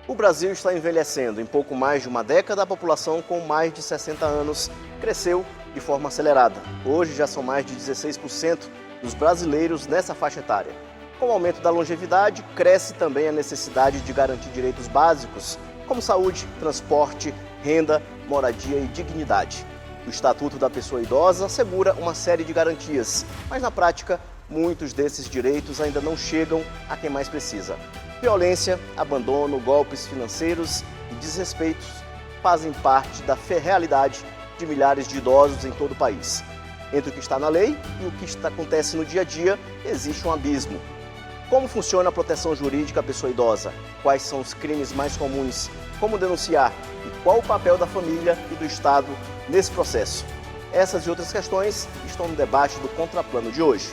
O Brasil está envelhecendo. Em pouco mais de uma década, a população com mais de 60 anos cresceu de forma acelerada. Hoje já são mais de 16% dos brasileiros nessa faixa etária. Com o aumento da longevidade, cresce também a necessidade de garantir direitos básicos, como saúde, transporte, renda, moradia e dignidade. O Estatuto da Pessoa Idosa assegura uma série de garantias, mas na prática, muitos desses direitos ainda não chegam a quem mais precisa. Violência, abandono, golpes financeiros e desrespeitos fazem parte da realidade de milhares de idosos em todo o país. Entre o que está na lei e o que acontece no dia a dia, existe um abismo. Como funciona a proteção jurídica à pessoa idosa? Quais são os crimes mais comuns? Como denunciar? E qual o papel da família e do Estado nesse processo? Essas e outras questões estão no debate do Contraplano de hoje.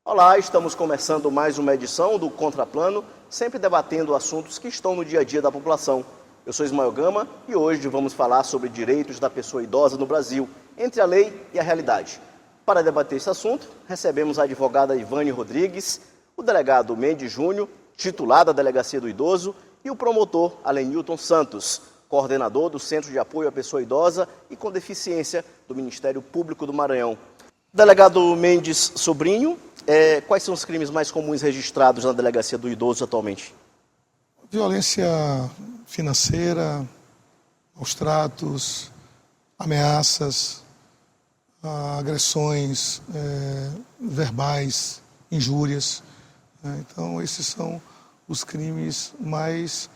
Olá, estamos começando mais uma edição do Contraplano, sempre debatendo assuntos que estão no dia a dia da população. Eu sou Ismael Gama e hoje vamos falar sobre direitos da pessoa idosa no Brasil, entre a lei e a realidade. Para debater esse assunto, recebemos a advogada Ivane Rodrigues, o delegado Mendes Júnior, titular da Delegacia do Idoso, e o promotor Alenilton Santos, coordenador do Centro de Apoio à Pessoa Idosa e com Deficiência do Ministério Público do Maranhão. Delegado Mendes Sobrinho, quais são os crimes mais comuns registrados na Delegacia do Idoso atualmente? Violência financeira, maus tratos, ameaças, agressões verbais, injúrias. Então, esses são os crimes mais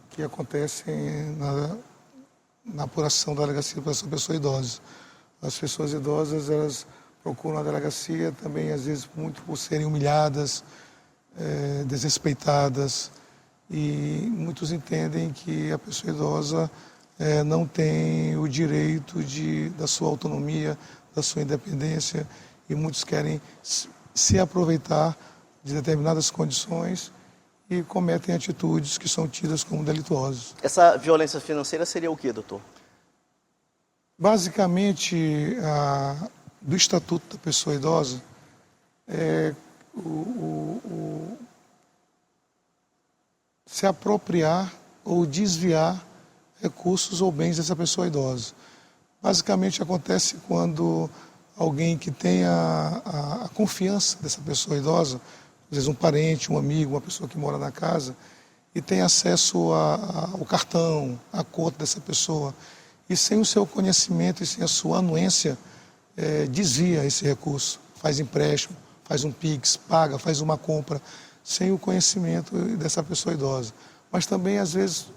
que acontecem na apuração da Delegacia para essa pessoa idosa. As pessoas idosas, elas procuram a delegacia também, às vezes, muito por serem humilhadas, desrespeitadas, e muitos entendem que a pessoa idosa não tem o direito da sua autonomia, da sua independência, e muitos querem se aproveitar de determinadas condições e cometem atitudes que são tidas como delituosas. Essa violência financeira seria o quê, doutor? Basicamente, do Estatuto da Pessoa Idosa, se apropriar ou desviar recursos ou bens dessa pessoa idosa. Basicamente acontece quando alguém que tem a confiança dessa pessoa idosa, às vezes um parente, um amigo, uma pessoa que mora na casa, e tem acesso ao cartão, à conta dessa pessoa, e sem o seu conhecimento e sem a sua anuência, desvia esse recurso, faz empréstimo, faz um Pix, paga, faz uma compra, sem o conhecimento dessa pessoa idosa. Mas também, às vezes,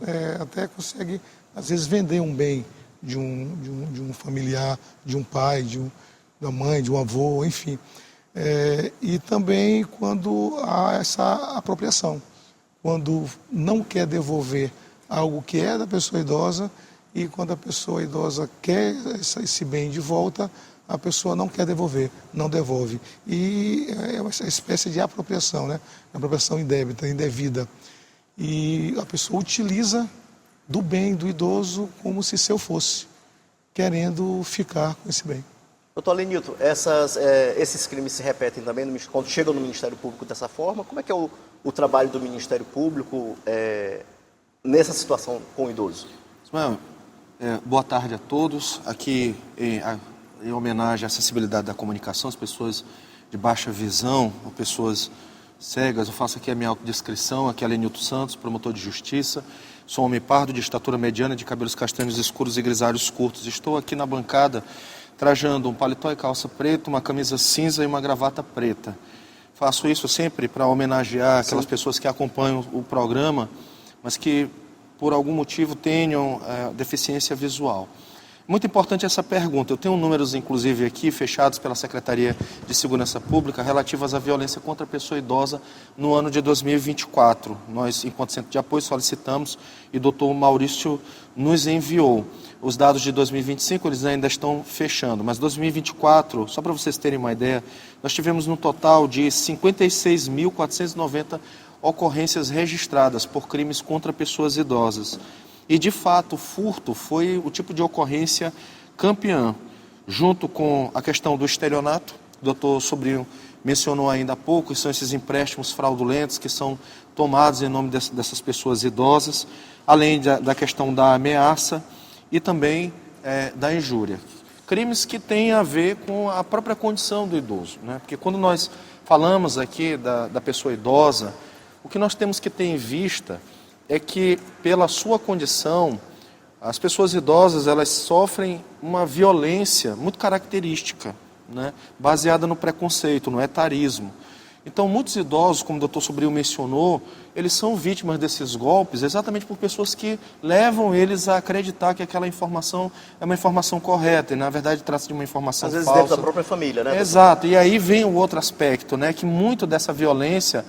até consegue, às vezes, vender um bem de um familiar, de um pai, de uma mãe, de um avô, enfim. E também quando há essa apropriação, quando não quer devolver algo que é da pessoa idosa, e quando a pessoa idosa quer esse bem de volta, a pessoa não quer devolver, não devolve. E é uma espécie de apropriação, né? Apropriação indébita, indevida. E a pessoa utiliza do bem do idoso como se seu fosse, querendo ficar com esse bem. Doutor Alenilton, esses crimes se repetem também quando chegam no Ministério Público dessa forma? Como é que é o trabalho do Ministério Público nessa situação com o idoso? Ismael, boa tarde a todos. Aqui em homenagem à acessibilidade da comunicação, as pessoas de baixa visão, ou pessoas cegas, eu faço aqui a minha autodescrição. Aqui é Alenilton Santos, promotor de justiça. Sou homem pardo, de estatura mediana, de cabelos castanhos escuros e grisalhos curtos. Estou aqui na bancada trajando um paletó e calça preta, uma camisa cinza e uma gravata preta. Faço isso sempre para homenagear aquelas pessoas que acompanham o programa, mas que por algum motivo tenham deficiência visual. Muito importante essa pergunta. Eu tenho números, inclusive, aqui, fechados pela Secretaria de Segurança Pública, relativas à violência contra a pessoa idosa no ano de 2024. Nós, enquanto Centro de Apoio, solicitamos e o doutor Maurício nos enviou. Os dados de 2025, eles ainda estão fechando, mas 2024, só para vocês terem uma ideia, nós tivemos um total de 56.490 ocorrências registradas por crimes contra pessoas idosas. E, de fato, o furto foi o tipo de ocorrência campeã. junto com a questão do estelionato, o doutor Sobrinho mencionou ainda há pouco, que são esses empréstimos fraudulentos que são tomados em nome dessas pessoas idosas, além da questão da ameaça e também da injúria. Crimes que têm a ver com a própria condição do idoso, né? Porque quando nós falamos aqui da pessoa idosa, o que nós temos que ter em vista é que, pela sua condição, as pessoas idosas elas sofrem uma violência muito característica, né? Baseada no preconceito, no etarismo. Então, muitos idosos, como o doutor Sobrinho mencionou, eles são vítimas desses golpes exatamente por pessoas que levam eles a acreditar que aquela informação é uma informação correta e, na verdade, trata-se de uma informação falsa. Às vezes dentro da própria família, né? Exato. E aí vem o outro aspecto, né? Que muito dessa violência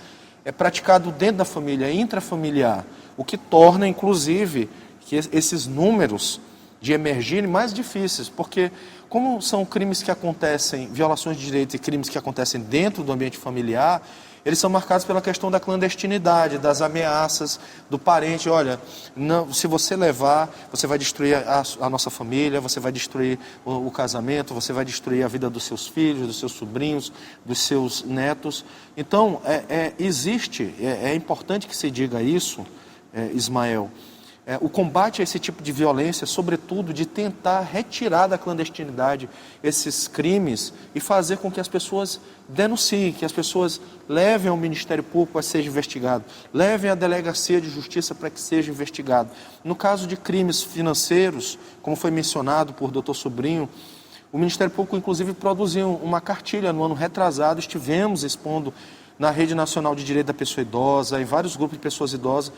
é praticado dentro da família, intrafamiliar, o que torna, inclusive, que esses números de emergirem mais difíceis, porque como são crimes que acontecem, violações de direitos e crimes que acontecem dentro do ambiente familiar, eles são marcados pela questão da clandestinidade, das ameaças do parente. Olha, não, se você levar, você vai destruir a nossa família, você vai destruir o casamento, você vai destruir a vida dos seus filhos, dos seus sobrinhos, dos seus netos. Então, é importante que se diga isso, Ismael. O combate a esse tipo de violência, sobretudo de tentar retirar da clandestinidade esses crimes e fazer com que as pessoas denunciem, que as pessoas levem ao Ministério Público para que seja investigado, levem à Delegacia de Justiça para que seja investigado. No caso de crimes financeiros, como foi mencionado por doutor Sobrinho, o Ministério Público, inclusive, produziu uma cartilha no ano retrasado, estivemos expondo na Rede Nacional de Direito da Pessoa Idosa, em vários grupos de pessoas idosas,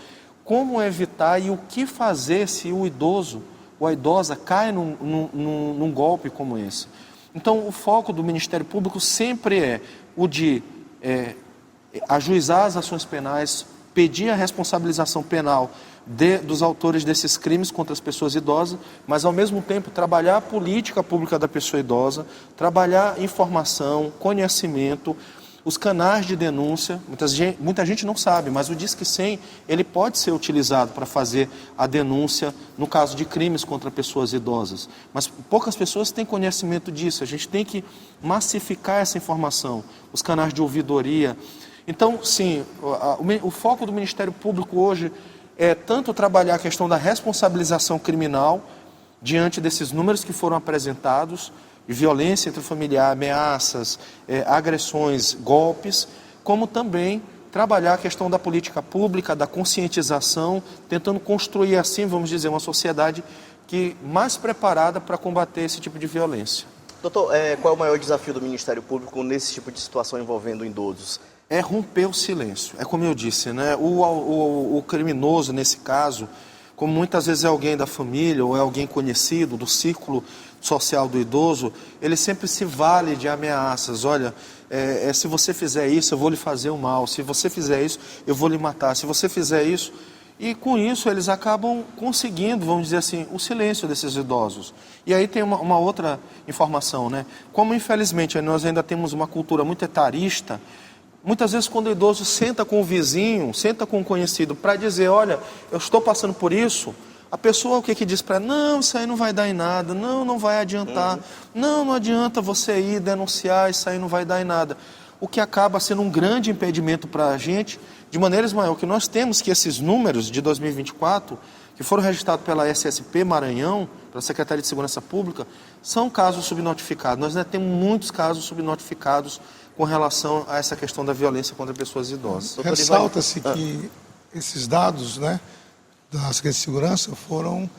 como evitar e o que fazer se o idoso ou a idosa cai num golpe como esse. Então, o foco do Ministério Público sempre é o de ajuizar as ações penais, pedir a responsabilização penal dos autores desses crimes contra as pessoas idosas, mas, ao mesmo tempo, trabalhar a política pública da pessoa idosa, trabalhar informação, conhecimento, os canais de denúncia. Muita gente não sabe, mas o Disque 100 ele pode ser utilizado para fazer a denúncia no caso de crimes contra pessoas idosas. Mas poucas pessoas têm conhecimento disso. A gente tem que massificar essa informação, os canais de ouvidoria. Então, sim, o foco do Ministério Público hoje é tanto trabalhar a questão da responsabilização criminal diante desses números que foram apresentados, de violência intrafamiliar, ameaças, agressões, golpes, como também trabalhar a questão da política pública, da conscientização, tentando construir assim, vamos dizer, uma sociedade mais preparada para combater esse tipo de violência. Doutor, qual é o maior desafio do Ministério Público nesse tipo de situação envolvendo idosos? É romper o silêncio. É como eu disse, né? O criminoso, nesse caso, como muitas vezes é alguém da família ou é alguém conhecido do círculo social do idoso, ele sempre se vale de ameaças. Olha, se você fizer isso, eu vou lhe fazer o mal. Se você fizer isso, eu vou lhe matar. Se você fizer isso... E com isso eles acabam conseguindo, vamos dizer assim, o silêncio desses idosos. E aí tem uma outra informação, né? Como infelizmente nós ainda temos uma cultura muito etarista, muitas vezes quando o idoso senta com o vizinho, senta com o conhecido para dizer, olha, eu estou passando por isso, a pessoa o que diz para ela? Não, isso aí não vai dar em nada, não vai adiantar, não adianta você ir denunciar, isso aí não vai dar em nada. O que acaba sendo um grande impedimento para a gente, de maneira, Ismael, que nós temos que esses números de 2024, que foram registrados pela SSP Maranhão, pela Secretaria de Segurança Pública, são casos subnotificados. Nós ainda temos muitos casos subnotificados com relação a essa questão da violência contra pessoas idosas. Ressalta-se que esses dados, né, da Secretaria de Segurança foram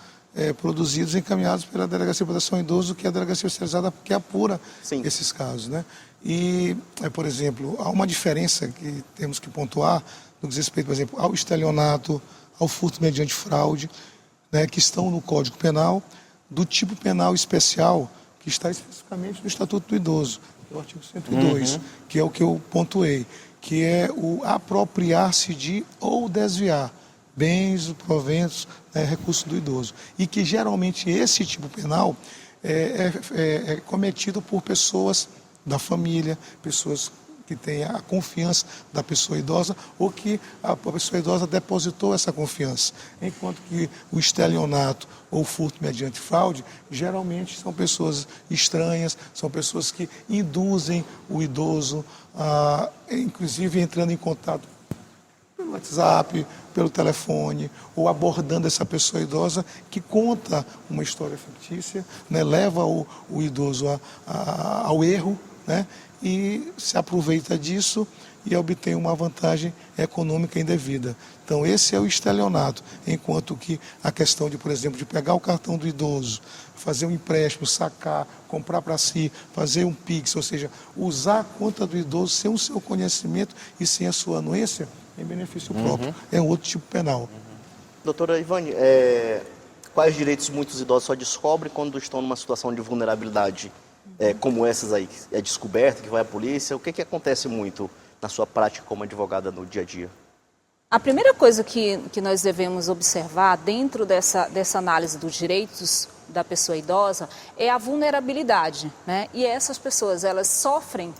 produzidos e encaminhados pela Delegacia de Proteção ao Idoso, que é a delegacia especializada que apura esses casos, né? E, por exemplo, há uma diferença que temos que pontuar no que diz respeito, por exemplo, ao estelionato, ao furto mediante fraude, né, que estão no Código Penal, do tipo penal especial, que está especificamente no Estatuto do Idoso, que é o artigo 102, que é o que eu pontuei, que é o apropriar-se de ou desviar bens, proventos, recursos do idoso. E que geralmente esse tipo penal é cometido por pessoas da família, pessoas que tem a confiança da pessoa idosa ou que a pessoa idosa depositou essa confiança. Enquanto que o estelionato ou furto mediante fraude, geralmente são pessoas estranhas, são pessoas que induzem o idoso, inclusive entrando em contato pelo WhatsApp, pelo telefone, ou abordando essa pessoa idosa que conta uma história fictícia, né, leva o idoso ao erro, né, e se aproveita disso e obtém uma vantagem econômica indevida. Então esse é o estelionato, enquanto que a questão de, por exemplo, de pegar o cartão do idoso, fazer um empréstimo, sacar, comprar para si, fazer um Pix, ou seja, usar a conta do idoso sem o seu conhecimento e sem a sua anuência, em benefício próprio. É um outro tipo penal. Doutora Ivane, quais direitos muitos idosos só descobrem quando estão numa situação de vulnerabilidade como essas aí? É descoberta, que vai à polícia? O que acontece muito na sua prática como advogada no dia a dia? A primeira coisa que nós devemos observar dentro dessa análise dos direitos da pessoa idosa é a vulnerabilidade, né? E essas pessoas, elas sofrem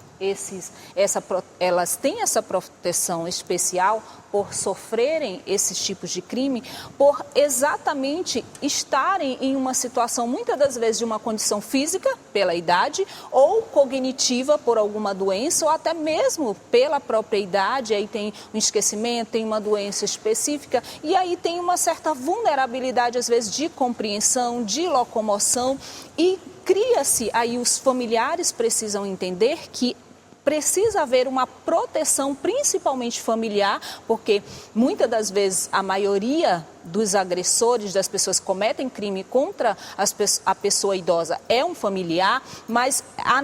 elas têm essa proteção especial por sofrerem esses tipos de crime, por exatamente estarem em uma situação, muitas das vezes, de uma condição física, pela idade, ou cognitiva, por alguma doença, ou até mesmo pela própria idade, aí tem um esquecimento, tem uma doença específica, e aí tem uma certa vulnerabilidade, às vezes, de compreensão, de locomoção, e cria-se, aí os familiares precisam entender que precisa haver uma proteção, principalmente familiar, porque muitas das vezes a maioria dos agressores, das pessoas que cometem crime contra a pessoa idosa é um familiar, mas há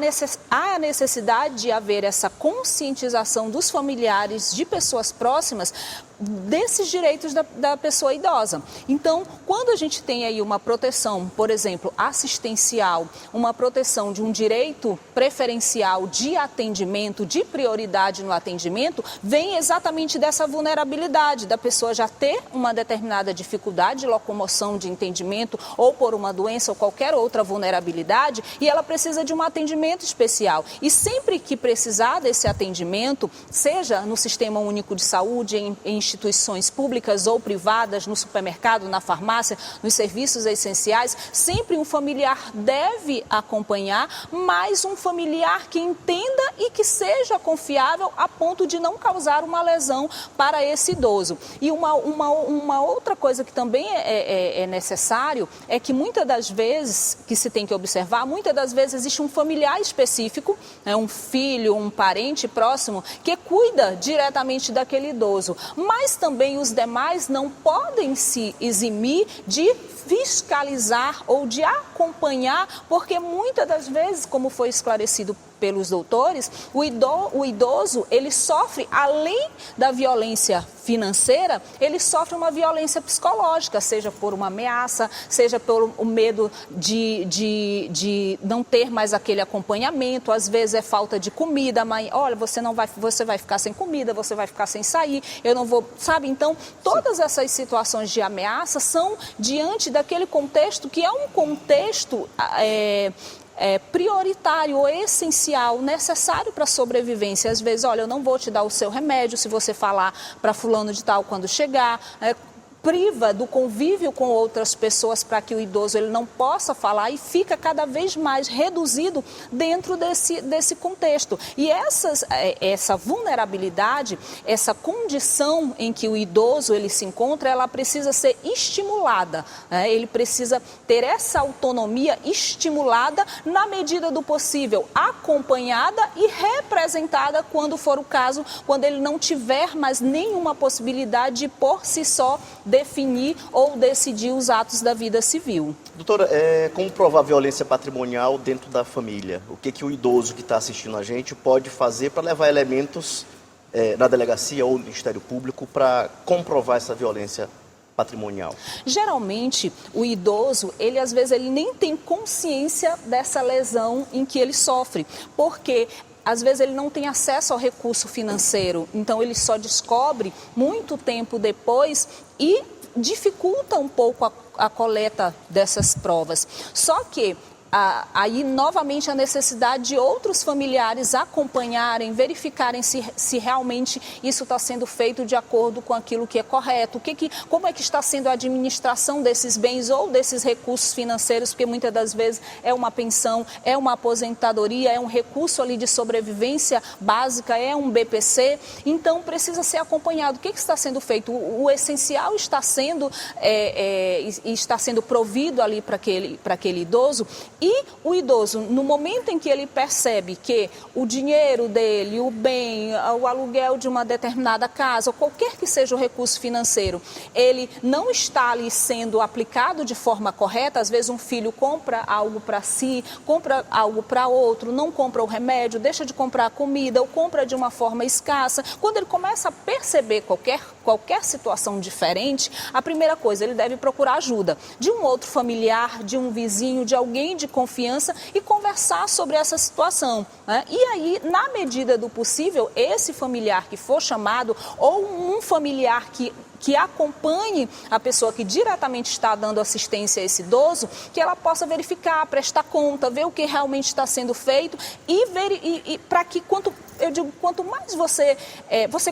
a necessidade de haver essa conscientização dos familiares, de pessoas próximas, desses direitos da pessoa idosa. Então, quando a gente tem aí uma proteção, por exemplo, assistencial, uma proteção de um direito preferencial de atendimento, de prioridade no atendimento, vem exatamente dessa vulnerabilidade, da pessoa já ter uma determinada dificuldade de locomoção, de entendimento, ou por uma doença ou qualquer outra vulnerabilidade, e ela precisa de um atendimento especial. E sempre que precisar desse atendimento, seja no Sistema Único de Saúde, em instituições públicas ou privadas, no supermercado, na farmácia, nos serviços essenciais, sempre um familiar deve acompanhar, mas um familiar que entenda e que seja confiável a ponto de não causar uma lesão para esse idoso. E uma outra coisa que também é necessário é que muitas das vezes, que se tem que observar, muitas das vezes existe um familiar específico, um filho, um parente próximo, que cuida diretamente daquele idoso. Mas também os demais não podem se eximir de fiscalizar ou de acompanhar, porque muitas das vezes, como foi esclarecido pelos doutores, o idoso, ele sofre, além da violência financeira, ele sofre uma violência psicológica, seja por uma ameaça, seja pelo o medo de não ter mais aquele acompanhamento, às vezes é falta de comida, mãe, olha, você vai ficar sem comida, você vai ficar sem sair, eu não vou, sabe? Então, todas essas situações de ameaça são diante daquele contexto que é um contexto prioritário ou essencial, necessário para a sobrevivência. Às vezes, olha, eu não vou te dar o seu remédio se você falar para fulano de tal quando chegar, priva do convívio com outras pessoas para que o idoso ele não possa falar e fica cada vez mais reduzido dentro desse contexto. E essa vulnerabilidade, essa condição em que o idoso ele se encontra, ela precisa ser estimulada, né? Ele precisa ter essa autonomia estimulada na medida do possível, acompanhada e representada quando for o caso, quando ele não tiver mais nenhuma possibilidade de por si só definir ou decidir os atos da vida civil. Doutora, como provar violência patrimonial dentro da família? O que o idoso que está assistindo a gente pode fazer para levar elementos na delegacia ou no Ministério Público para comprovar essa violência patrimonial? Geralmente, o idoso, ele às vezes ele nem tem consciência dessa lesão em que ele sofre, porque às vezes ele não tem acesso ao recurso financeiro, então ele só descobre muito tempo depois e dificulta um pouco a coleta dessas provas. Só que aí novamente a necessidade de outros familiares acompanharem, verificarem se realmente isso está sendo feito de acordo com aquilo que é correto, como é que está sendo a administração desses bens ou desses recursos financeiros, porque muitas das vezes é uma pensão, é uma aposentadoria, é um recurso ali de sobrevivência básica, é um BPC, então precisa ser acompanhado. O que está sendo feito? O essencial está sendo provido ali para aquele idoso, e o idoso, no momento em que ele percebe que o dinheiro dele, o bem, o aluguel de uma determinada casa, ou qualquer que seja o recurso financeiro, ele não está ali sendo aplicado de forma correta. Às vezes um filho compra algo para si, compra algo para outro, não compra o remédio, deixa de comprar a comida ou compra de uma forma escassa. Quando ele começa a perceber qualquer situação diferente, a primeira coisa, ele deve procurar ajuda de um outro familiar, de um vizinho, de alguém de confiança e conversar sobre essa situação, né? E aí, na medida do possível, esse familiar que for chamado ou um familiar que acompanhe a pessoa que diretamente está dando assistência a esse idoso, que ela possa verificar, prestar conta, ver o que realmente está sendo feito e para que quanto mais você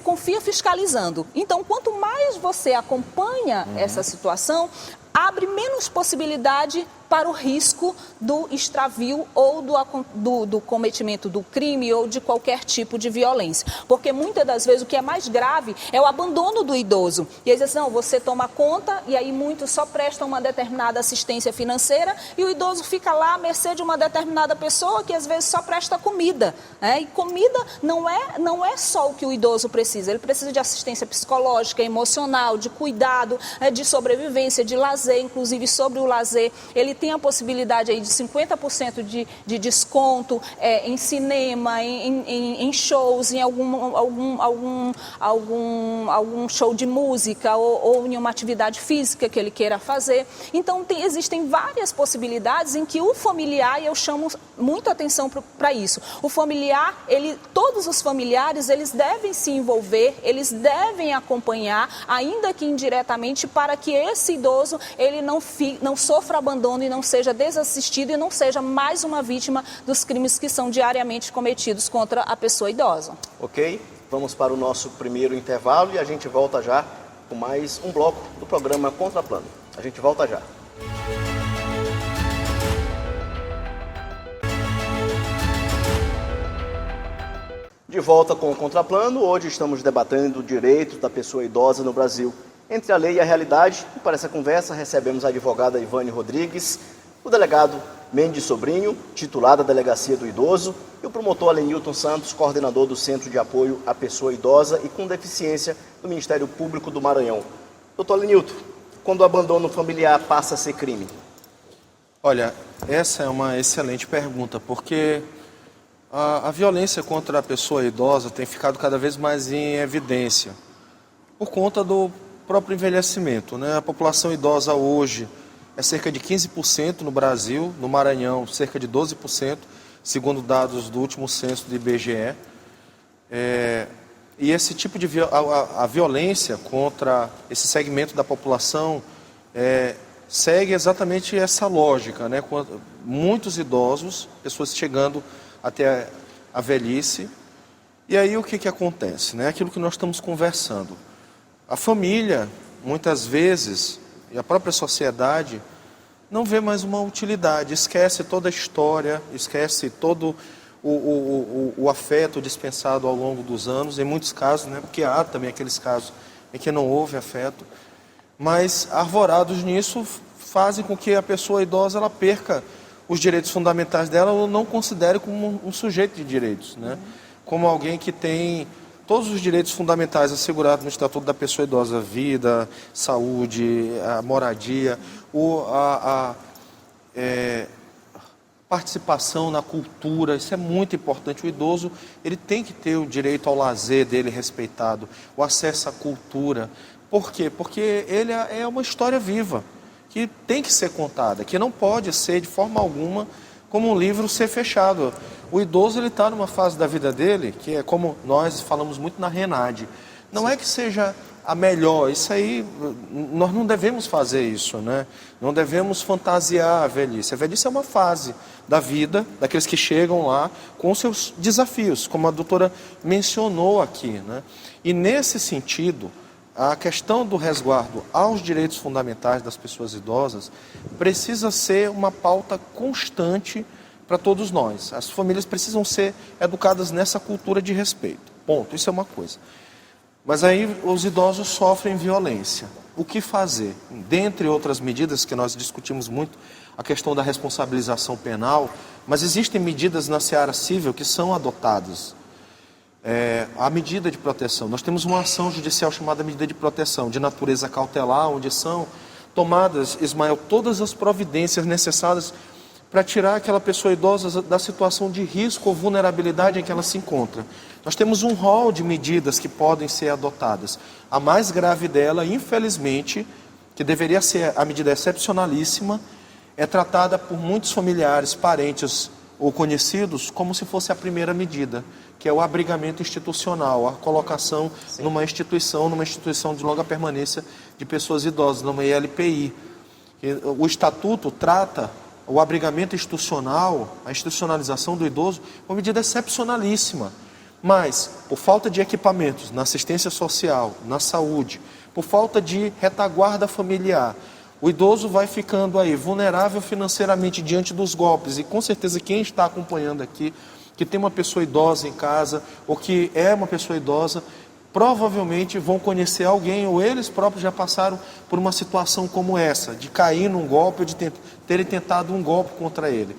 confia fiscalizando. Então, quanto mais você acompanha essa situação, abre menos possibilidade para o risco do extravio ou do cometimento do crime ou de qualquer tipo de violência. Porque muitas das vezes o que é mais grave é o abandono do idoso. E eles dizem, não, você toma conta, e aí muitos só prestam uma determinada assistência financeira e o idoso fica lá à mercê de uma determinada pessoa que às vezes só presta comida, né? E comida não é só o que o idoso precisa, ele precisa de assistência psicológica, emocional, de cuidado, de sobrevivência, de lazer, inclusive sobre o lazer. Ele tem a possibilidade aí de 50% de desconto em cinema, em shows, em algum show de música ou em uma atividade física que ele queira fazer. Então, existem várias possibilidades em que o familiar, e eu chamo muito atenção para isso, o familiar, todos os familiares, eles devem se envolver, eles devem acompanhar, ainda que indiretamente, para que esse idoso ele não sofra abandono e não seja desassistido e não seja mais uma vítima dos crimes que são diariamente cometidos contra a pessoa idosa. Ok, vamos para o nosso primeiro intervalo e a gente volta já com mais um bloco do programa Contraplano. A gente volta já. De volta com o Contraplano, hoje estamos debatendo direitos da pessoa idosa no Brasil. Entre a lei e a realidade, e para essa conversa recebemos a advogada Ivane Rodrigues, o delegado Mendes Sobrinho, titular da Delegacia do Idoso, e o promotor Alenilton Santos, coordenador do Centro de Apoio à Pessoa Idosa e com Deficiência do Ministério Público do Maranhão. Doutor Alenilton, quando o abandono familiar passa a ser crime? Olha, essa é uma excelente pergunta, porque a violência contra a pessoa idosa tem ficado cada vez mais em evidência, por conta do próprio envelhecimento, né? A população idosa hoje é cerca de 15% no Brasil, no Maranhão cerca de 12%, segundo dados do último censo do IBGE. E esse tipo de a violência contra esse segmento da população segue exatamente essa lógica, né? Muitos idosos, pessoas chegando até a velhice, e aí o que acontece, né? Aquilo que nós estamos conversando. A família, muitas vezes, e a própria sociedade, não vê mais uma utilidade, esquece toda a história, esquece todo o afeto dispensado ao longo dos anos, em muitos casos, né? Porque há também aqueles casos em que não houve afeto, mas arvorados nisso fazem com que a pessoa idosa ela perca os direitos fundamentais dela ou não considere como um sujeito de direitos, né? Como alguém que tem todos os direitos fundamentais assegurados no Estatuto da Pessoa Idosa, vida, saúde, a moradia, a participação na cultura, isso é muito importante. O idoso ele tem que ter o direito ao lazer dele respeitado, o acesso à cultura. Por quê? Porque ele é uma história viva, que tem que ser contada, que não pode ser de forma alguma como um livro ser fechado. O idoso ele está numa fase da vida dele, que é como nós falamos muito na RENADE. Não é que seja a melhor, isso aí, nós não devemos fazer isso, né? Não devemos fantasiar a velhice. A velhice é uma fase da vida, daqueles que chegam lá com seus desafios, como a doutora mencionou aqui, né? E nesse sentido, a questão do resguardo aos direitos fundamentais das pessoas idosas precisa ser uma pauta constante para todos nós. As famílias precisam ser educadas nessa cultura de respeito. Ponto, isso é uma coisa. Mas aí os idosos sofrem violência. O que fazer? Dentre outras medidas que nós discutimos muito, a questão da responsabilização penal, mas existem medidas na seara civil que são adotadas. A medida de proteção. Nós temos uma ação judicial chamada medida de proteção, de natureza cautelar, onde são tomadas, Ismael, todas as providências necessárias para tirar aquela pessoa idosa da situação de risco ou vulnerabilidade em que ela se encontra. Nós temos um rol de medidas que podem ser adotadas. A mais grave dela, infelizmente, que deveria ser a medida excepcionalíssima, é tratada por muitos familiares, parentes ou conhecidos como se fosse a primeira medida, que é o abrigamento institucional, a colocação numa instituição de longa permanência de pessoas idosas, numa ILPI. O Estatuto trata o abrigamento institucional, a institucionalização do idoso, uma medida excepcionalíssima. Mas, por falta de equipamentos na assistência social, na saúde, por falta de retaguarda familiar, o idoso vai ficando aí vulnerável financeiramente diante dos golpes. E com certeza quem está acompanhando aqui, que tem uma pessoa idosa em casa, ou que é uma pessoa idosa, provavelmente vão conhecer alguém, ou eles próprios já passaram por uma situação como essa, de cair num golpe, ou de terem tentado um golpe contra ele.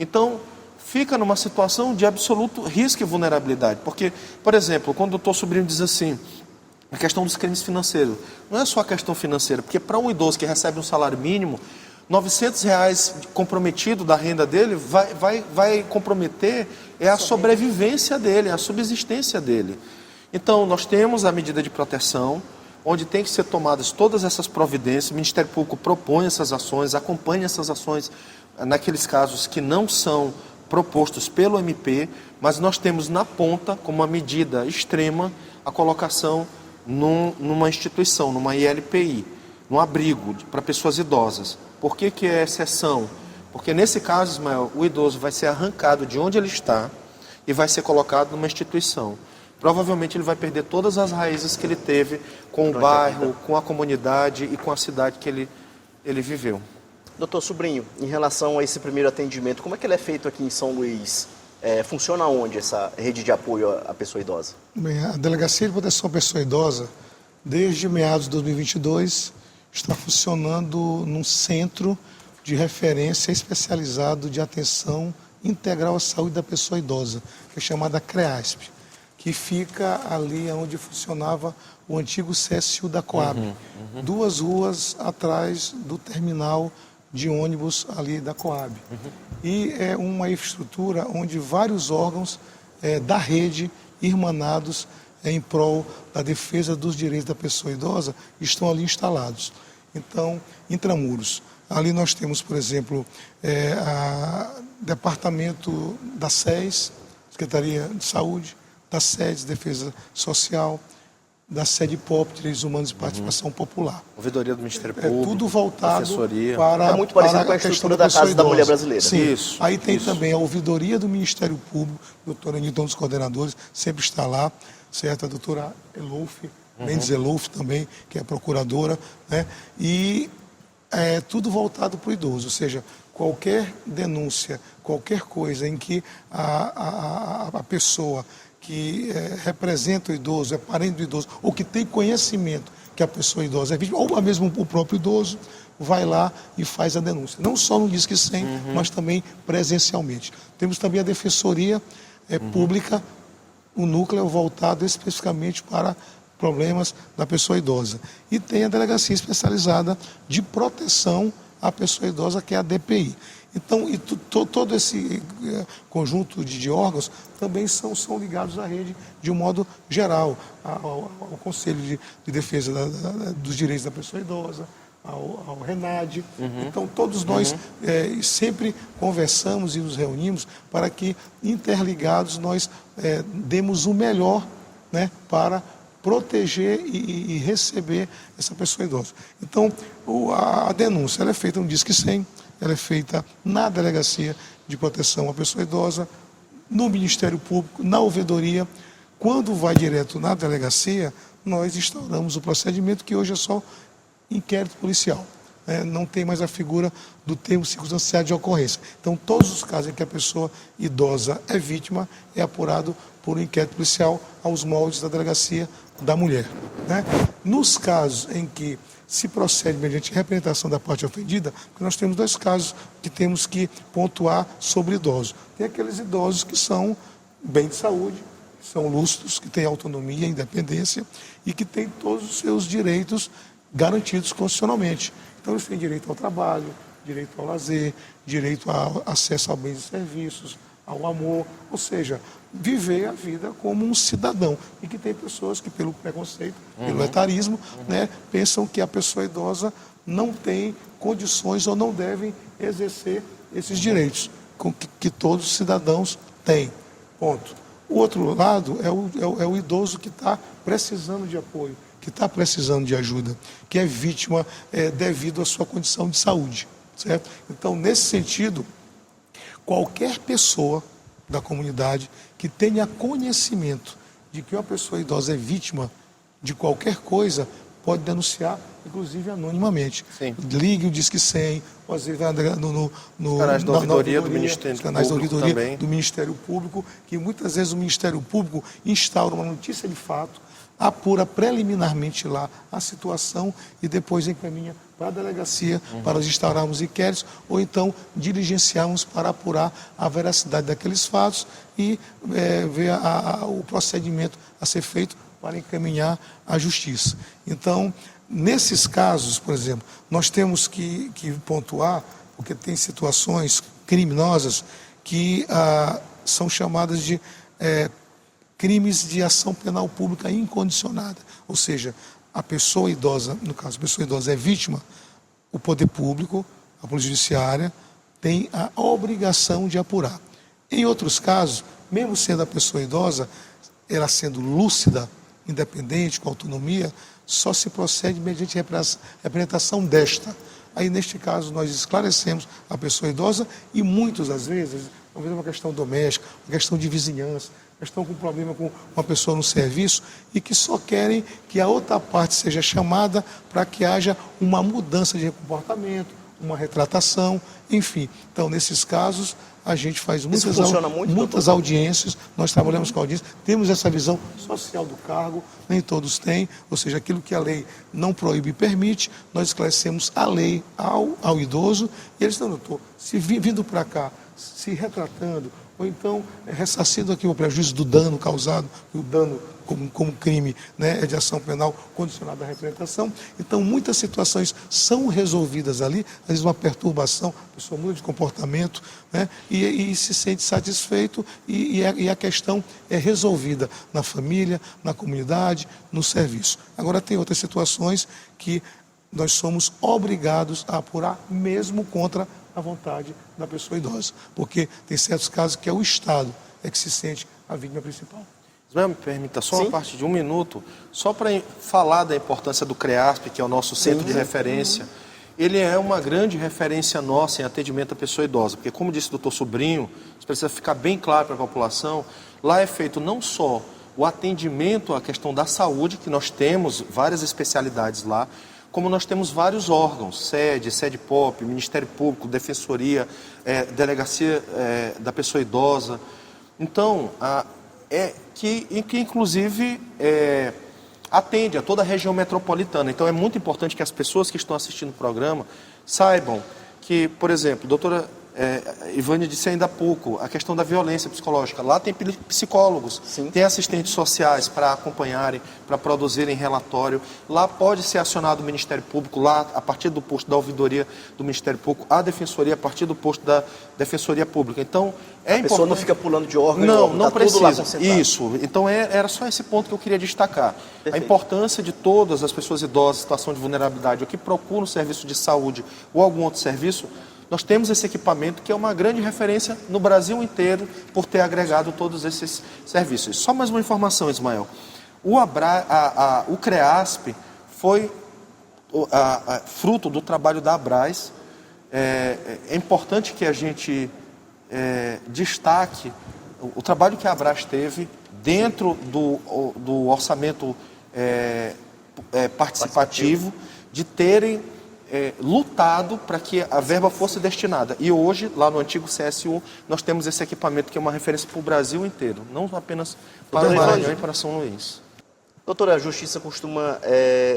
Então, fica numa situação de absoluto risco e vulnerabilidade. Porque, por exemplo, quando o doutor Sobrinho diz assim, a questão dos crimes financeiros, não é só a questão financeira, porque para um idoso que recebe um salário mínimo, R$900 comprometido da renda dele vai comprometer a sobrevivência dele, a subsistência dele. Então, nós temos a medida de proteção, onde tem que ser tomadas todas essas providências, o Ministério Público propõe essas ações, acompanha essas ações naqueles casos que não são propostos pelo MP, mas nós temos na ponta, como uma medida extrema, a colocação numa instituição, numa ILPI, num abrigo para pessoas idosas. Por que é exceção? Porque nesse caso, Ismael, o idoso vai ser arrancado de onde ele está e vai ser colocado numa instituição. Provavelmente ele vai perder todas as raízes que ele teve com o bairro, com a comunidade e com a cidade que ele viveu. Doutor Sobrinho, em relação a esse primeiro atendimento, como é que ele é feito aqui em São Luís? Funciona onde essa rede de apoio à pessoa idosa? Bem, a Delegacia de Proteção à Pessoa Idosa, desde meados de 2022, está funcionando num centro de referência especializado de atenção integral à saúde da pessoa idosa, que é chamada CREASP, que fica ali onde funcionava o antigo CSU da Coab, 2 ruas atrás do terminal de ônibus ali da Coab. E é uma infraestrutura onde vários órgãos da rede, irmanados em prol da defesa dos direitos da pessoa idosa, estão ali instalados. Então, intramuros. Ali nós temos, por exemplo, Departamento da SES, Secretaria de Saúde, da SEDES, Defesa Social, da sede POP, Direitos Humanos e Participação Popular. Ouvidoria do Ministério Público, tudo voltado assessoria. para muito parecido com a estrutura da Casa da Mulher Brasileira. Sim. Isso, Aí tem isso. também a Ouvidoria do Ministério Público, o doutor Anilton, um dos coordenadores, sempre está lá, certo? A doutora Elouf, Mendes Elouf também, que é procuradora, né? E tudo voltado para o idoso, ou seja, qualquer denúncia, qualquer coisa em que a pessoa que representa o idoso, é parente do idoso, ou que tem conhecimento que a pessoa idosa é vítima, ou mesmo o próprio idoso, vai lá e faz a denúncia. Não só no Disque 100, mas também presencialmente. Temos também a Defensoria Pública, o núcleo voltado especificamente para problemas da pessoa idosa. E tem a Delegacia Especializada de Proteção à Pessoa Idosa, que é a DPI. Então, todo esse conjunto de órgãos também são ligados à rede de um modo geral, ao Conselho de Defesa dos Direitos da Pessoa Idosa, ao RENAD. Então, todos nós sempre conversamos e nos reunimos para que, interligados, nós demos o melhor, né, para proteger e receber essa pessoa idosa. Então, a denúncia ela é feita no Disque 100, ela é feita na Delegacia de Proteção à Pessoa Idosa, no Ministério Público, na ouvidoria. Quando vai direto na delegacia, nós instauramos o procedimento que hoje é só inquérito policial. Não tem mais a figura do termo circunstanciado de ocorrência. Então, todos os casos em que a pessoa idosa é vítima, é apurado por um inquérito policial aos moldes da delegacia da mulher. Nos casos em que se procede mediante representação da parte ofendida, porque nós temos 2 casos que temos que pontuar sobre idosos. Tem aqueles idosos que são bem de saúde, que são lúcidos, que têm autonomia, independência e que têm todos os seus direitos garantidos constitucionalmente. Então, eles têm direito ao trabalho, direito ao lazer, direito ao acesso a bens e serviços, ao amor, ou seja, viver a vida como um cidadão. E que tem pessoas que, pelo preconceito, pelo etarismo, pensam que a pessoa idosa não tem condições ou não devem exercer esses direitos que todos os cidadãos têm. Ponto. O outro lado é o idoso que está precisando de apoio, que está precisando de ajuda, que é vítima devido à sua condição de saúde, certo? Então, nesse sentido, qualquer pessoa da comunidade que tenha conhecimento de que uma pessoa idosa é vítima de qualquer coisa, pode denunciar, inclusive anonimamente. Sim. Ligue o Disque 100, ou às vezes vai no canais da ouvidoria do Ministério canais da Público ouvidoria também. do Ministério Público, que muitas vezes o Ministério Público instaura uma notícia de fato, apura preliminarmente lá a situação e depois encaminha para a delegacia para nós instaurarmos inquéritos ou então diligenciarmos para apurar a veracidade daqueles fatos e ver o procedimento a ser feito para encaminhar à justiça. Então, nesses casos, por exemplo, nós temos que pontuar, porque tem situações criminosas que são chamadas de crimes de ação penal pública incondicionada. Ou seja, a pessoa idosa, no caso, a pessoa idosa é vítima, o poder público, a polícia judiciária, tem a obrigação de apurar. Em outros casos, mesmo sendo a pessoa idosa, ela sendo lúcida, independente, com autonomia, só se procede mediante representação desta. Aí, neste caso, nós esclarecemos a pessoa idosa e muitas das vezes, talvez uma questão doméstica, uma questão de vizinhança, estão com problema com uma pessoa no serviço e que só querem que a outra parte seja chamada para que haja uma mudança de comportamento, uma retratação, enfim. Então, nesses casos, a gente faz muitas audiências, nós trabalhamos com audiências, temos essa visão social do cargo, nem todos têm, ou seja, aquilo que a lei não proíbe e permite, nós esclarecemos a lei ao idoso e eles estão, doutor, se vindo para cá, se retratando, ou então ressarcindo aqui o prejuízo do dano causado, o dano como crime é de ação penal condicionada à representação. Então, muitas situações são resolvidas ali, às vezes uma perturbação, a pessoa muda de comportamento e se sente satisfeito e a questão é resolvida na família, na comunidade, no serviço. Agora, tem outras situações que nós somos obrigados a apurar mesmo contra a vontade da pessoa idosa, porque tem certos casos que é o Estado que se sente a vítima principal. Ismael, me permita só uma parte de 1 minuto, só para falar da importância do CREASP, que é o nosso centro de referência. Ele é uma grande referência nossa em atendimento à pessoa idosa, porque como disse o doutor Sobrinho, isso precisa ficar bem claro para a população, lá é feito não só o atendimento à questão da saúde, que nós temos várias especialidades lá, como nós temos vários órgãos, sede POP, Ministério Público, Defensoria, Delegacia da Pessoa Idosa. Então, que inclusive atende a toda a região metropolitana. Então, é muito importante que as pessoas que estão assistindo o programa saibam que, por exemplo, doutora Ivânia disse ainda há pouco, a questão da violência psicológica. Lá tem psicólogos, tem assistentes sociais para acompanharem, para produzirem relatório. Lá pode ser acionado o Ministério Público, lá a partir do posto da ouvidoria do Ministério Público, a Defensoria a partir do posto da Defensoria Pública. Então, a pessoa não fica pulando de órgão em órgão, não precisa. Tudo lá concentrado. Isso. Então, era só esse ponto que eu queria destacar. Perfeito. A importância de todas as pessoas idosas em situação de vulnerabilidade ou que procuram um serviço de saúde ou algum outro serviço. Nós temos esse equipamento que é uma grande referência no Brasil inteiro por ter agregado todos esses serviços. Só mais uma informação, Ismael. O CREASP foi fruto do trabalho da Abras. É importante que a gente destaque o trabalho que a Abras teve dentro do orçamento participativo, de terem lutado para que a verba fosse destinada. E hoje, lá no antigo CSU, nós temos esse equipamento que é uma referência para o Brasil inteiro, não apenas para o Maranhão e para São Luís. Doutora, a Justiça costuma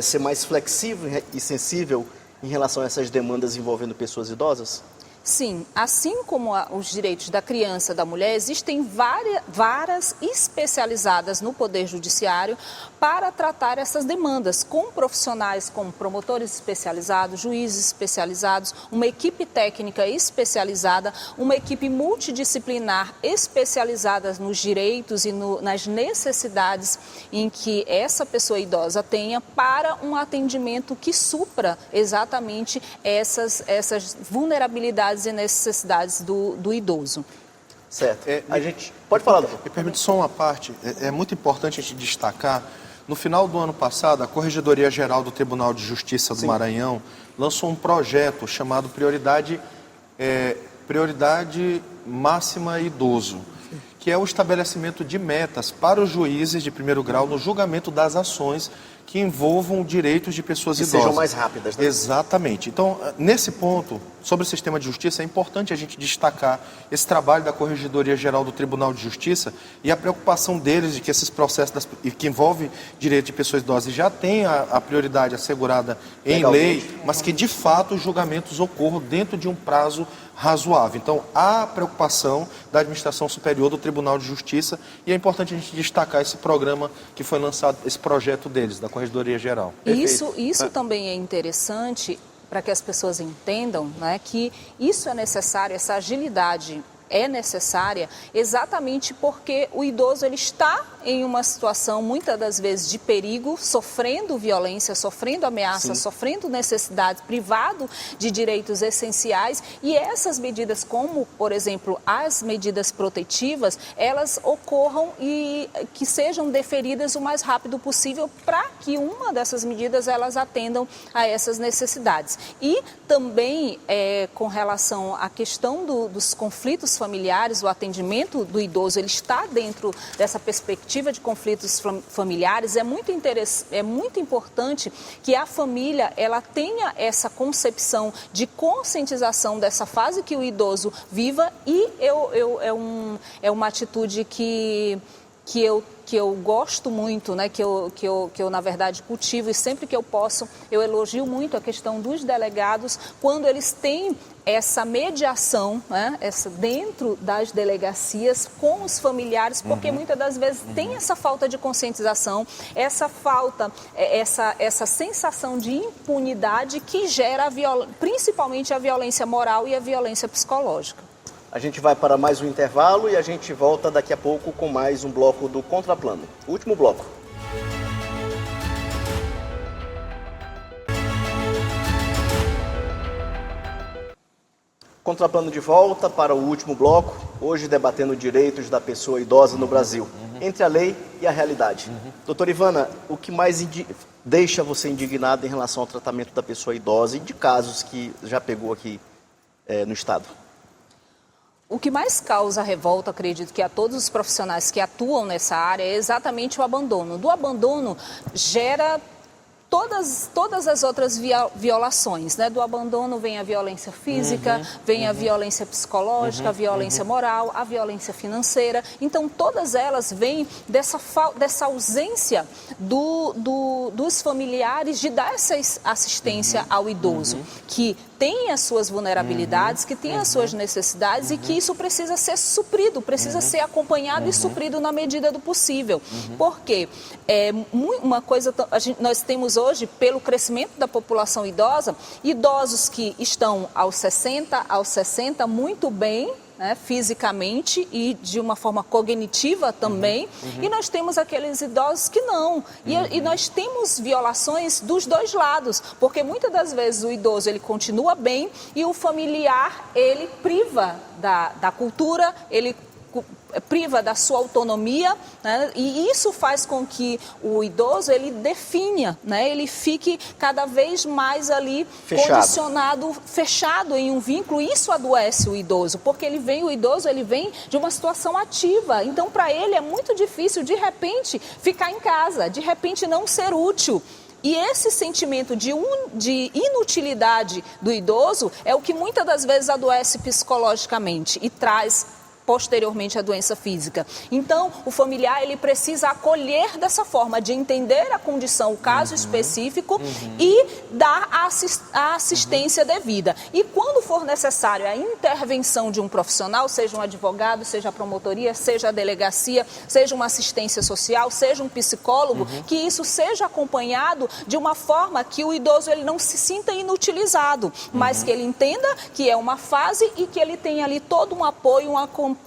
ser mais flexível e sensível em relação a essas demandas envolvendo pessoas idosas? Sim, assim como os direitos da criança e da mulher, existem varas especializadas no Poder Judiciário para tratar essas demandas, com profissionais como promotores especializados, juízes especializados, uma equipe técnica especializada, uma equipe multidisciplinar especializada nos direitos e nas necessidades em que essa pessoa idosa tenha para um atendimento que supra exatamente essas vulnerabilidades e necessidades do idoso. Certo. A gente pode falar, doutor. Me permite só uma parte. É muito importante a gente destacar. No final do ano passado, a Corregedoria Geral do Tribunal de Justiça do Maranhão lançou um projeto chamado Prioridade Máxima Idoso, que é o estabelecimento de metas para os juízes de primeiro grau no julgamento das ações que envolvam direitos de pessoas idosas. Sejam mais rápidas, né? Exatamente. Então, nesse ponto, sobre o sistema de justiça, é importante a gente destacar esse trabalho da Corregedoria Geral do Tribunal de Justiça e a preocupação deles de que esses processos que envolvem direito de pessoas idosas já tenham a prioridade assegurada em lei, mas que, de fato, os julgamentos ocorram dentro de um prazo razoável. Então, há preocupação da Administração Superior do Tribunal de Justiça e é importante a gente destacar esse programa que foi lançado, esse projeto deles, da Corregedoria Geral. Isso também é interessante para que as pessoas entendam, né, que isso é necessário, essa agilidade é necessária exatamente porque o idoso ele está em uma situação, muitas das vezes, de perigo, sofrendo violência, sofrendo ameaça, sofrendo necessidades, privado de direitos essenciais e essas medidas, como, por exemplo, as medidas protetivas, elas ocorram e que sejam deferidas o mais rápido possível para que uma dessas medidas elas atendam a essas necessidades. E também com relação à questão dos conflitos familiares, o atendimento do idoso, ele está dentro dessa perspectiva de conflitos familiares. É muito importante que a família ela tenha essa concepção de conscientização dessa fase que o idoso viva e é uma atitude que eu gosto muito, né? que eu, na verdade, cultivo e sempre que eu posso, eu elogio muito a questão dos delegados, quando eles têm essa mediação, né? Dentro das delegacias com os familiares, porque muitas das vezes tem essa falta de conscientização, essa falta, essa sensação de impunidade que gera principalmente a violência moral e a violência psicológica. A gente vai para mais um intervalo e a gente volta daqui a pouco com mais um bloco do Contraplano. Último bloco. Contraplano de volta para o último bloco, hoje debatendo direitos da pessoa idosa no Brasil, entre a lei e a realidade. Doutora Ivana, o que mais deixa você indignado em relação ao tratamento da pessoa idosa e de casos que já pegou aqui no Estado? O que mais causa revolta, acredito que a todos os profissionais que atuam nessa área, é exatamente o abandono. Do abandono gera todas as outras violações, né? Do abandono vem a violência física, vem a violência psicológica, a violência moral, a violência financeira. Então, todas elas vêm dessa ausência dos familiares de dar essa assistência ao idoso, que tem as suas vulnerabilidades, que tem as suas necessidades e que isso precisa ser suprido, precisa ser acompanhado e suprido na medida do possível. Porque uma coisa, nós temos hoje, pelo crescimento da população idosa, idosos que estão aos 60, aos 60 muito bem, né, fisicamente e de uma forma cognitiva também, e nós temos aqueles idosos que não, e nós temos violações dos dois lados, porque muitas das vezes o idoso ele continua bem e o familiar ele priva da cultura, ele priva da sua autonomia, né? E isso faz com que o idoso ele definha, né? Ele fique cada vez mais ali condicionado, fechado em um vínculo. Isso adoece o idoso, porque o idoso vem de uma situação ativa. Então, para ele é muito difícil, de repente, ficar em casa, de repente não ser útil. E esse sentimento de inutilidade do idoso é o que muitas das vezes adoece psicologicamente e traz posteriormente a doença física. Então, o familiar ele precisa acolher dessa forma, de entender a condição, o caso específico e dar a assistência devida. E quando for necessário a intervenção de um profissional, seja um advogado, seja a promotoria, seja a delegacia, seja uma assistência social, seja um psicólogo, que isso seja acompanhado de uma forma que o idoso ele não se sinta inutilizado, mas que ele entenda que é uma fase e que ele tenha ali todo um apoio, um acompanhamento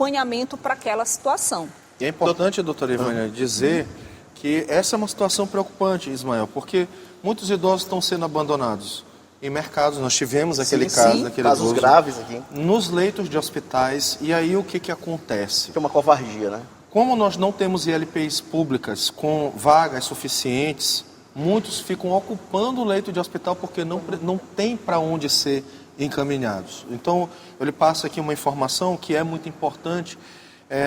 para aquela situação. E é importante, doutora Ivânia, dizer que essa é uma situação preocupante, Ismael, porque muitos idosos estão sendo abandonados em mercados. Nós tivemos aquele caso, daquele casos idoso, graves aqui. nos leitos de hospitais. E aí o que acontece? É uma covardia, né? Como nós não temos ILPIs públicas com vagas suficientes, muitos ficam ocupando o leito de hospital porque não tem para onde ser encaminhados. Então, eu lhe passo aqui uma informação que é muito importante.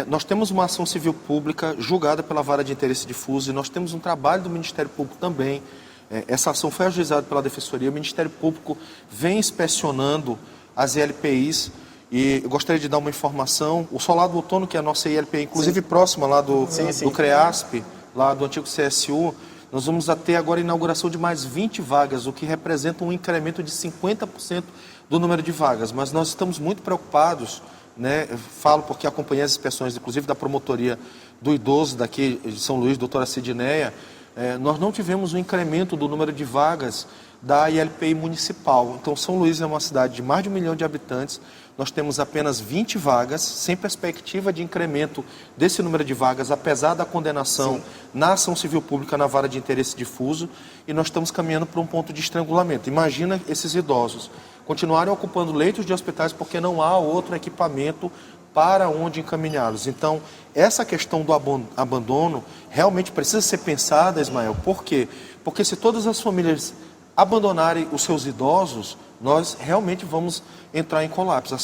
Nós temos uma ação civil pública julgada pela Vara de Interesse Difuso e nós temos um trabalho do Ministério Público também. Essa ação foi ajuizada pela Defensoria. O Ministério Público vem inspecionando as ILPIs e eu gostaria de dar uma informação. O Solado Outono, que é a nossa ILPI, inclusive próxima lá do CREASP, lá do antigo CSU, nós vamos ter agora a inauguração de mais 20 vagas, o que representa um incremento de 50% do número de vagas. Mas nós estamos muito preocupados, né? Eu falo porque acompanhei as inspeções, inclusive da promotoria do idoso daqui de São Luís, doutora Sidneia. Nós não tivemos um incremento do número de vagas da ILPI municipal. Então, São Luís é uma cidade de mais de 1 milhão de habitantes. Nós temos apenas 20 vagas, sem perspectiva de incremento desse número de vagas, apesar da condenação na ação civil pública na Vara de Interesse Difuso, e nós estamos caminhando para um ponto de estrangulamento. Imagina esses idosos continuarem ocupando leitos de hospitais porque não há outro equipamento para onde encaminhá-los. Então, essa questão do abandono realmente precisa ser pensada, Ismael. Por quê? Porque se todas as famílias abandonarem os seus idosos, nós realmente vamos entrar em colapso.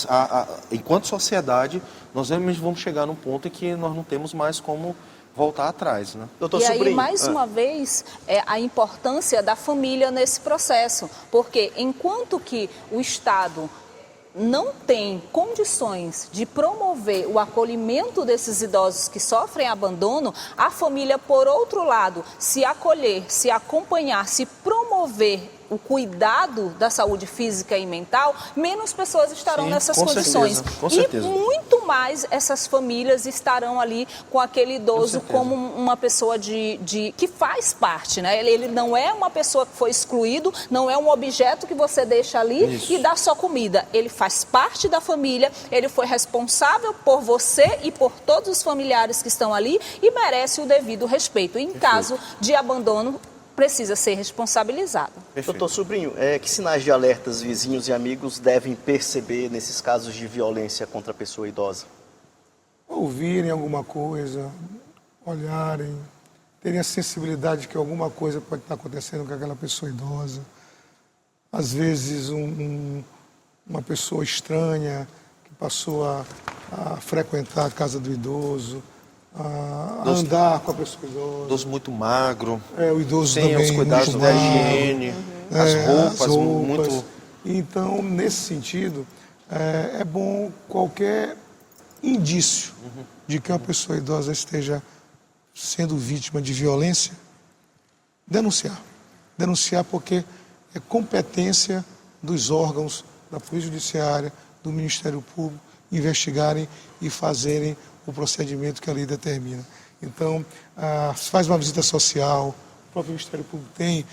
Enquanto sociedade, nós realmente vamos chegar num ponto em que nós não temos mais como voltar atrás, né? Doutor Sobrinho. Aí, mais uma vez, a importância da família nesse processo, porque enquanto que o Estado não tem condições de promover o acolhimento desses idosos que sofrem abandono, a família, por outro lado, se acolher, se acompanhar, se promover o cuidado da saúde física e mental, menos pessoas estarão nessas condições. Com certeza. E muito mais essas famílias estarão ali com aquele idoso como uma pessoa que faz parte, né? Ele não é uma pessoa que foi excluído, não é um objeto que você deixa ali e dá só comida. Ele faz parte da família, ele foi responsável por você e por todos os familiares que estão ali e merece o devido respeito. Em caso de abandono, precisa ser responsabilizado. Doutor Sobrinho, que sinais de alertas vizinhos e amigos devem perceber nesses casos de violência contra a pessoa idosa? Ouvirem alguma coisa, olharem, terem a sensibilidade de que alguma coisa pode estar acontecendo com aquela pessoa idosa. Às vezes uma pessoa estranha que passou a frequentar a casa do idoso, a andar com a pessoa idosa. Idoso muito magro. O idoso sem também os cuidados da higiene, as roupas muito... Então, nesse sentido, é bom qualquer indício de que uma pessoa idosa esteja sendo vítima de violência, denunciar. Denunciar porque é competência dos órgãos da Polícia Judiciária, do Ministério Público, investigarem e fazerem o procedimento que a lei determina. Então, se faz uma visita social, o próprio Ministério Público tem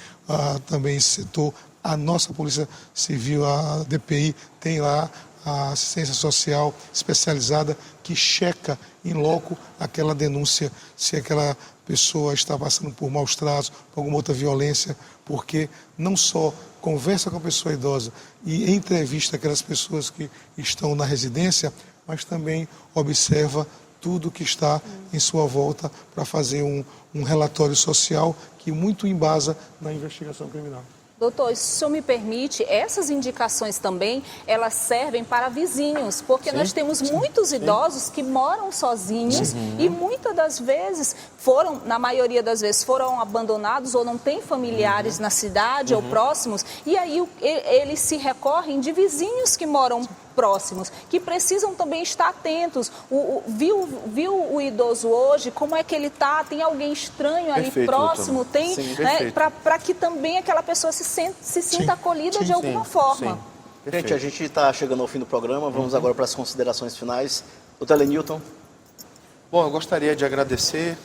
também esse setor, a nossa Polícia Civil, a DPI, tem lá a assistência social especializada que checa em loco aquela denúncia, se aquela pessoa está passando por maus tratos, por alguma outra violência, porque não só conversa com a pessoa idosa e entrevista aquelas pessoas que estão na residência, mas também observa tudo que está em sua volta para fazer um relatório social que muito embasa na investigação criminal. Doutor, se o senhor me permite, essas indicações também, elas servem para vizinhos, porque nós temos muitos idosos que moram sozinhos e muitas das vezes na maioria das vezes, foram abandonados ou não têm familiares na cidade ou próximos, e aí eles se recorrem de vizinhos que moram próximos, que precisam também estar atentos. Viu o idoso hoje, como é que ele está? Tem alguém estranho ali próximo? Tem, né, para que também aquela pessoa se sinta acolhida de alguma forma. Gente, a gente está chegando ao fim do programa, vamos agora para as considerações finais. Doutor Helenilton. Bom, eu gostaria de agradecer,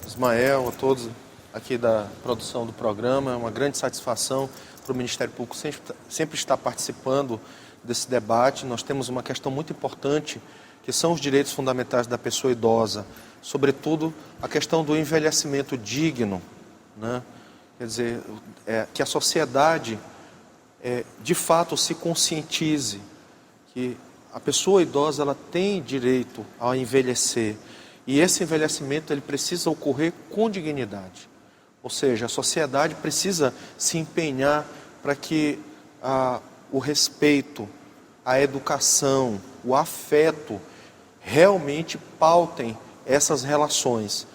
Ismael, a todos aqui da produção do programa. É uma grande satisfação para o Ministério Público sempre estar participando desse debate. Nós temos uma questão muito importante, que são os direitos fundamentais da pessoa idosa, sobretudo a questão do envelhecimento digno, né? Quer dizer, que a sociedade, de fato, se conscientize que a pessoa idosa ela tem direito a envelhecer, e esse envelhecimento ele precisa ocorrer com dignidade. Ou seja, a sociedade precisa se empenhar para que o respeito, a educação, o afeto realmente pautem essas relações,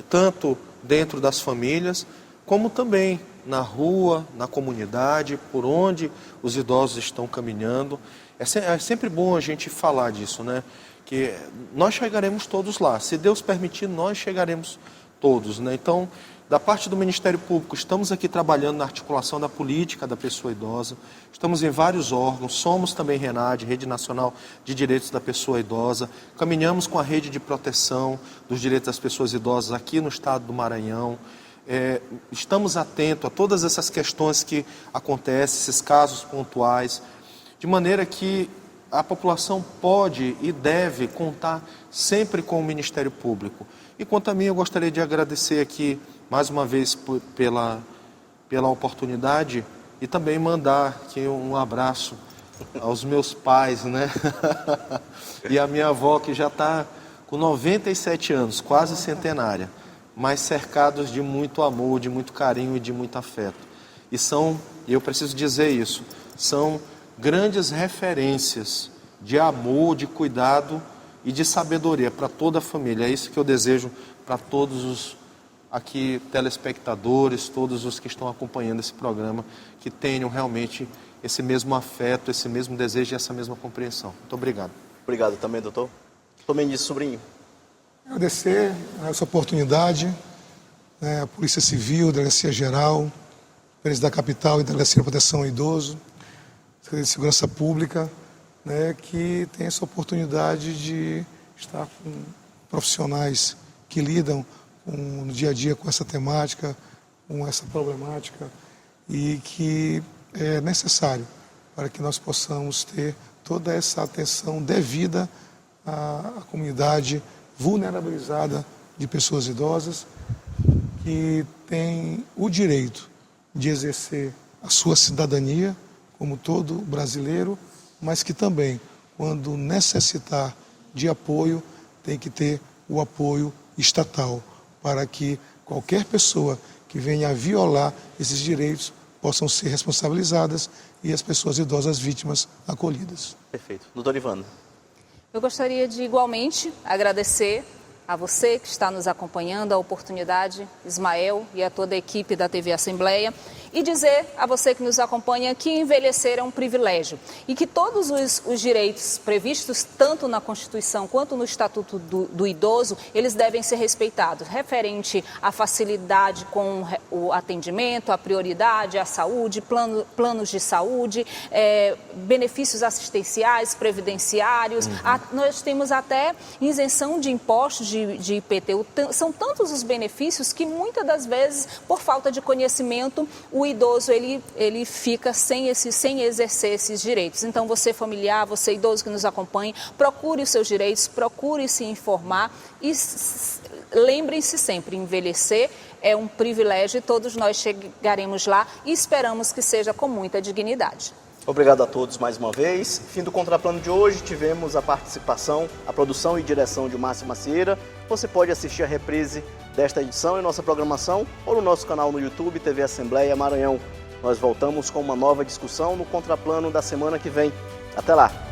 tanto dentro das famílias, como também na rua, na comunidade, por onde os idosos estão caminhando. É sempre bom a gente falar disso, né? Que nós chegaremos todos lá. Se Deus permitir, nós chegaremos todos, né? Então, da parte do Ministério Público, estamos aqui trabalhando na articulação da política da pessoa idosa. Estamos em vários órgãos, somos também RENADE, Rede Nacional de Direitos da Pessoa Idosa. Caminhamos com a rede de proteção dos direitos das pessoas idosas aqui no estado do Maranhão. Estamos atentos a todas essas questões que acontecem, esses casos pontuais, de maneira que a população pode e deve contar sempre com o Ministério Público. E quanto a mim, eu gostaria de agradecer aqui, mais uma vez, pela oportunidade e também mandar aqui um abraço aos meus pais, né? E a minha avó, que já está com 97 anos, quase centenária, mas cercados de muito amor, de muito carinho e de muito afeto. E eu preciso dizer isso, são grandes referências de amor, de cuidado e de sabedoria para toda a família. É isso que eu desejo para todos os aqui telespectadores, todos os que estão acompanhando esse programa, que tenham realmente esse mesmo afeto, esse mesmo desejo e essa mesma compreensão. Muito obrigado. Obrigado também, doutor. Doutor Mendes Sobrinho. Agradecer essa oportunidade, a Polícia Civil, Delegacia Geral, Presidente da Capital e Delegacia de Proteção ao Idoso, Secretaria de Segurança Pública, que tem essa oportunidade de estar com profissionais que lidam no dia a dia com essa temática, com essa problemática, e que é necessário para que nós possamos ter toda essa atenção devida à comunidade vulnerabilizada de pessoas idosas, que tem o direito de exercer a sua cidadania, como todo brasileiro, mas que também, quando necessitar de apoio, tem que ter o apoio estatal, para que qualquer pessoa que venha a violar esses direitos possam ser responsabilizadas e as pessoas idosas vítimas acolhidas. Perfeito. Doutora Ivana. Eu gostaria de igualmente agradecer a você que está nos acompanhando, a oportunidade, Ismael e a toda a equipe da TV Assembleia, e dizer a você que nos acompanha que envelhecer é um privilégio e que todos os direitos previstos tanto na Constituição quanto no Estatuto do Idoso, eles devem ser respeitados, referente à facilidade com o atendimento, à prioridade, à saúde, planos de saúde, benefícios assistenciais, previdenciários, nós temos até isenção de impostos de IPTU, são tantos os benefícios que muitas das vezes, por falta de conhecimento, o idoso ele fica sem exercer esses direitos. Então, você familiar, você idoso que nos acompanha, procure os seus direitos, procure se informar e lembrem-se sempre, envelhecer é um privilégio e todos nós chegaremos lá e esperamos que seja com muita dignidade. Obrigado a todos mais uma vez. Fim do Contraplano de hoje, tivemos a participação, a produção e direção de Márcio Macieira. Você pode assistir a reprise desta edição em nossa programação ou no nosso canal no YouTube, TV Assembleia Maranhão. Nós voltamos com uma nova discussão no Contraplano da semana que vem. Até lá!